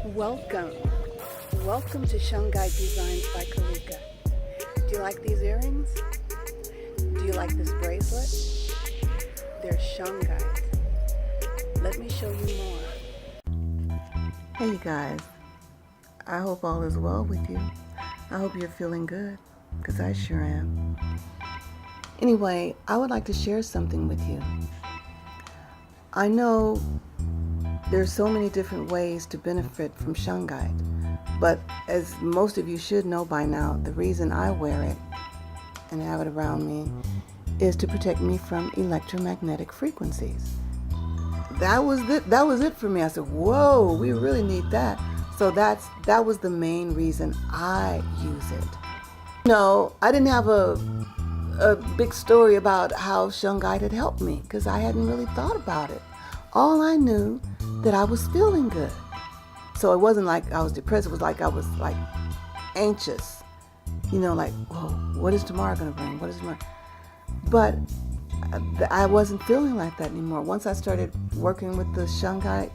Welcome. Welcome to Shungite Designs by Karika. Do you like these earrings? Do you like this bracelet? They're Shungite. Let me show you more. Hey you guys, I hope all is well with you. I hope you're feeling good, because I sure am. Anyway, I would like to share something with you. I know there's so many different ways to benefit from Shungite, but as most of you should know by now, the reason I wear it and have it around me is to protect me from electromagnetic frequencies. That was it for me. I said, whoa, we really need that. So that was the main reason I use it. No, I didn't have a big story about how Shungite had helped me, because I hadn't really thought about it. All I knew that I was feeling good. So it wasn't like I was depressed. It was like I was like anxious. Like, whoa, what is tomorrow going to bring? What is tomorrow? But I wasn't feeling like that anymore. Once I started working with the Shungite,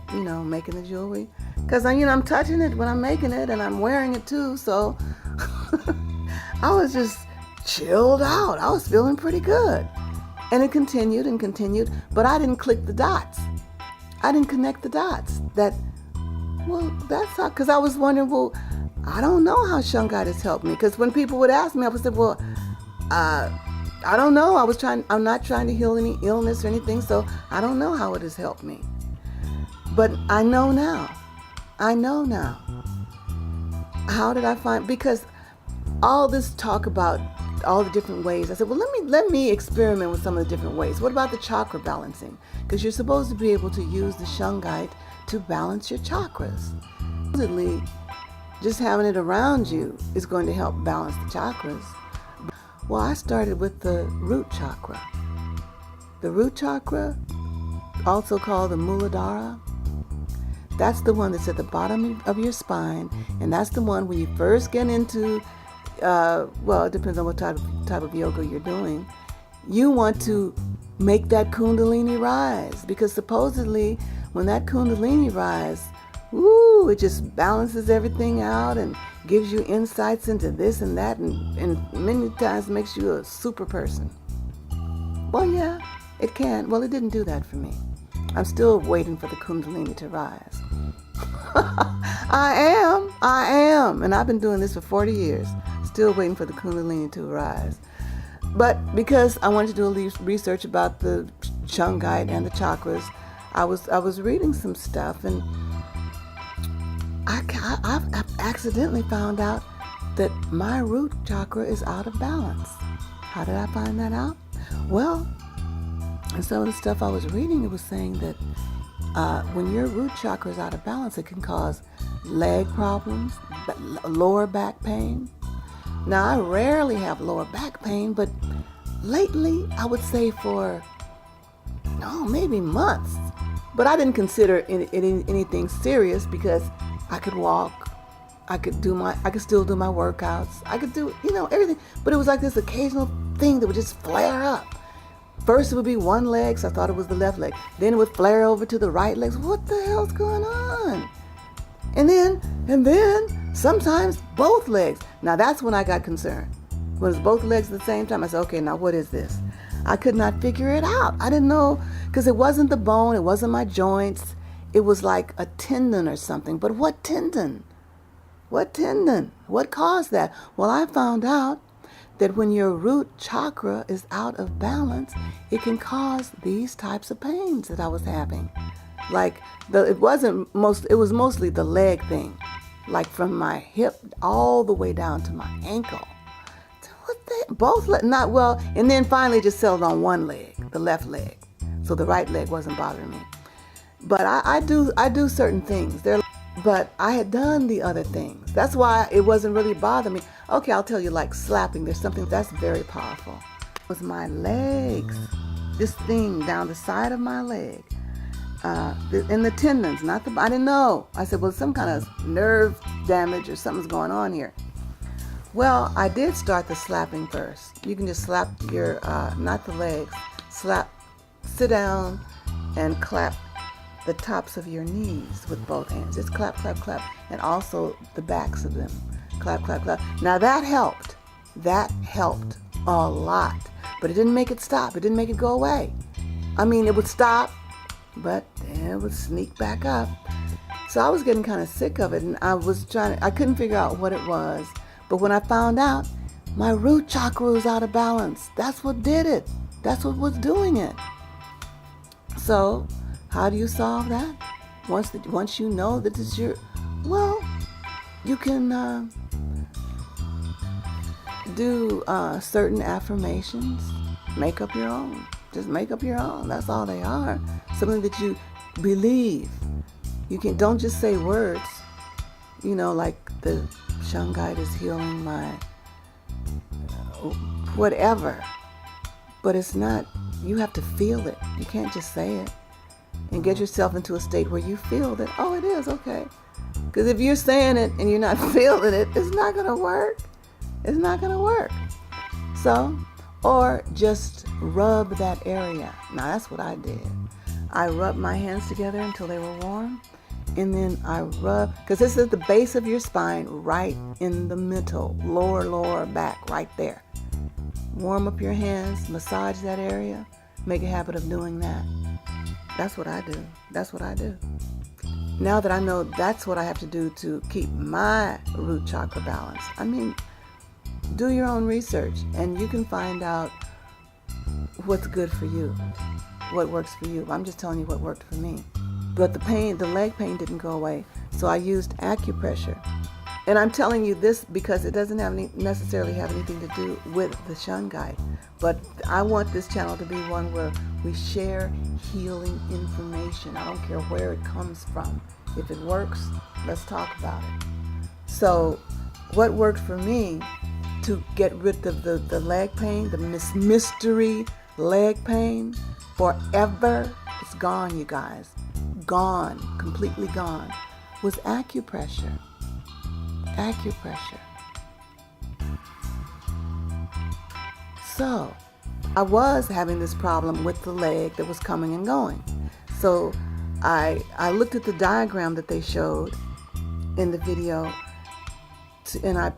making the jewelry, because I'm touching it when I'm making it, and I'm wearing it too. So I was just chilled out. I was feeling pretty good. And it continued and continued, but I didn't click the dots. I didn't connect the dots. That's how, because I was wondering, I don't know how Shungite has helped me. Because when people would ask me, I would say, I don't know. I'm not trying to heal any illness or anything, so I don't know how it has helped me. But I know now. How did I find, because all this talk about all the different ways, I said, well, let me experiment with some of the different ways. What about the chakra balancing? Because you're supposed to be able to use the Shungite to balance your chakras. Supposedly, just having it around you is going to help balance the chakras. Well, I started with the root chakra. The root chakra, also called the Muladhara, that's the one that's at the bottom of your spine, and that's the one when you first get into, it depends on what type of yoga you're doing. You want to make that Kundalini rise, because supposedly when that Kundalini rise, it just balances everything out and gives you insights into this and that, and many times makes you a super person. Well, yeah, it can. Well, it didn't do that for me. I'm still waiting for the Kundalini to rise. I am. And I've been doing this for 40 years, still waiting for the Kundalini to rise. But because I wanted to do a research about the Shungite and the chakras, I was reading some stuff, and I've accidentally found out that my root chakra is out of balance. How did I find that out? Well, in some of the stuff I was reading, it was saying that when your root chakra is out of balance, it can cause leg problems, lower back pain. Now, I rarely have lower back pain, but lately, I would say for, maybe months. But I didn't consider anything serious, because I could walk, I could still do my workouts, I could do, everything. But it was like this occasional thing that would just flare up. First it would be one leg, so I thought it was the left leg. Then it would flare over to the right leg. What the hell's going on? And then sometimes both legs. Now that's when I got concerned. When it was both legs at the same time, I said, okay, now what is this? I could not figure it out. I didn't know, because it wasn't the bone, it wasn't my joints. It was like a tendon or something. But what tendon? What tendon? What caused that? Well, I found out that when your root chakra is out of balance, it can cause these types of pains that I was having. Like, it was mostly the leg thing, like from my hip all the way down to my ankle. And then finally just settled on one leg, the left leg. So the right leg wasn't bothering me. But I do certain things. But I had done the other things. That's why it wasn't really bothering me. Okay, I'll tell you, like slapping, there's something that's very powerful. It was my legs. This thing down the side of my leg. And the tendons, I didn't know. I said, well, some kind of nerve damage or something's going on here. Well, I did start the slapping first. You can just slap your, not the legs, sit down and clap the tops of your knees with both hands. Just clap, clap, clap. And also the backs of them. Clap, clap, clap. Now that helped. That helped a lot. But it didn't make it stop. It didn't make it go away. I mean, it would stop, but then it would sneak back up. So I was getting kind of sick of it, and I couldn't figure out what it was. But when I found out, my root chakra was out of balance. That's what did it. That's what was doing it. So how do you solve that? Once you know that it's you can do certain affirmations. Make up your own. Just make up your own. That's all they are. Something that you believe. Don't just say words. Like the Shungite is healing my whatever. But it's not. You have to feel it. You can't just say it. And get yourself into a state where you feel that, oh, it is, okay. Because if you're saying it and you're not feeling it, it's not going to work. It's not going to work. So, or just rub that area. Now, that's what I did. I rubbed my hands together until they were warm. And then I rub, because this is the base of your spine, right in the middle, lower back, right there. Warm up your hands, massage that area. Make a habit of doing that. That's what I do. That's what I do. Now that I know that's what I have to do to keep my root chakra balanced, I mean, do your own research and you can find out what's good for you, what works for you. I'm just telling you what worked for me. But the leg pain didn't go away, so I used acupressure. And I'm telling you this because it doesn't necessarily have anything to do with the Shungite. But I want this channel to be one where we share healing information. I don't care where it comes from. If it works, let's talk about it. So what worked for me to get rid of the leg pain, the mystery leg pain, forever, it's gone, you guys. Gone, completely gone, was acupressure. Acupressure. So, I was having this problem with the leg that was coming and going. So, I looked at the diagram that they showed in the video, and I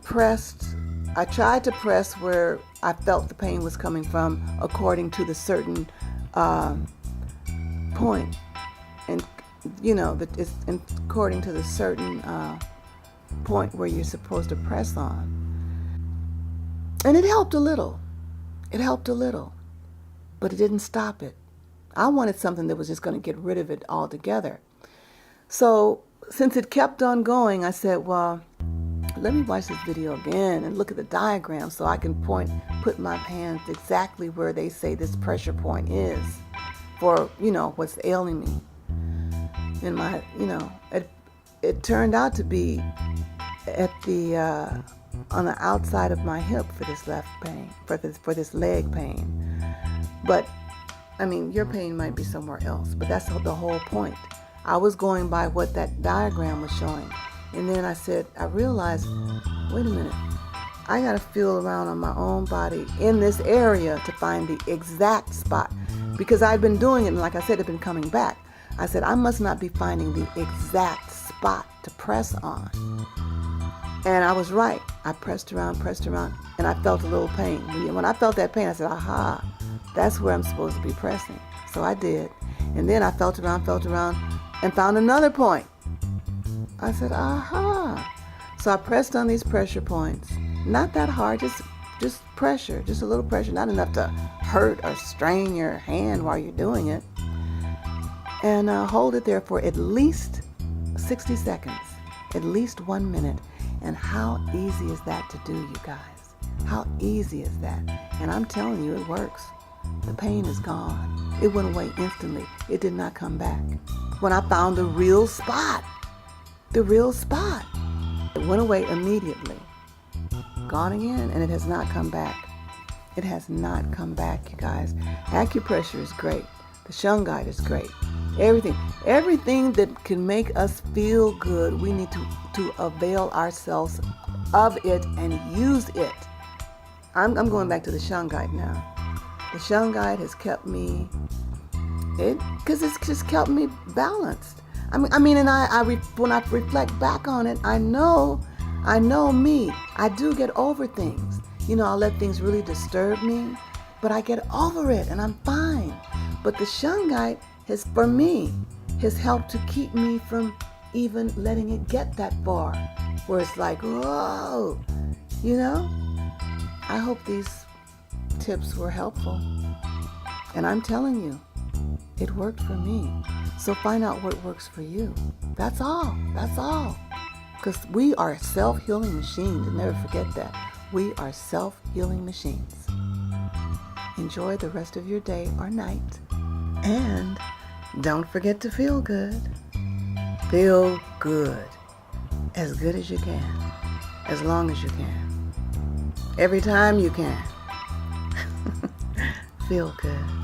tried to press where I felt the pain was coming from according to the certain point. And, that it's according to the certain point where you're supposed to press on. And it helped a little. It helped a little. But it didn't stop it. I wanted something that was just going to get rid of it altogether. So since it kept on going, I said, well, let me watch this video again and look at the diagram so I can put my hands exactly where they say this pressure point is for, what's ailing me. In my, it turned out to be at the on the outside of my hip for this left pain, for this leg pain. But I mean, your pain might be somewhere else, but that's the whole point. I was going by what that diagram was showing, and then I realized, wait a minute, I gotta feel around on my own body in this area to find the exact spot, because I'd been doing it, and like I said, it'd been coming back. I said, I must not be finding the exact spot to press on. And I was right. I pressed around, and I felt a little pain. When I felt that pain, I said, aha, that's where I'm supposed to be pressing. So I did. And then I felt around, and found another point. I said, aha. So I pressed on these pressure points. Not that hard, just pressure, just a little pressure, not enough to hurt or strain your hand while you're doing it. And hold it there for at least 60 seconds, at least 1 minute. And how easy is that to do, you guys? How easy is that? And I'm telling you, it works. The pain is gone. It went away instantly. It did not come back. When I found the real spot, it went away immediately. Gone again, and it has not come back. It has not come back, you guys. Acupressure is great. The Shungite is great. Everything that can make us feel good, we need to avail ourselves of it and use it. I'm going back to the Shungite now. The Shungite has kept me Because it's just kept me balanced. And when I reflect back on it, I know me. I do get over things. I'll let things really disturb me, but I get over it and I'm fine. But the Shungite for me, has helped to keep me from even letting it get that far, where it's like, whoa, I hope these tips were helpful. And I'm telling you, it worked for me. So find out what works for you. That's all. Because we are self-healing machines. And never forget that. We are self-healing machines. Enjoy the rest of your day or night. And don't forget to feel good. Feel good. As good as you can. As long as you can. Every time you can. Feel good.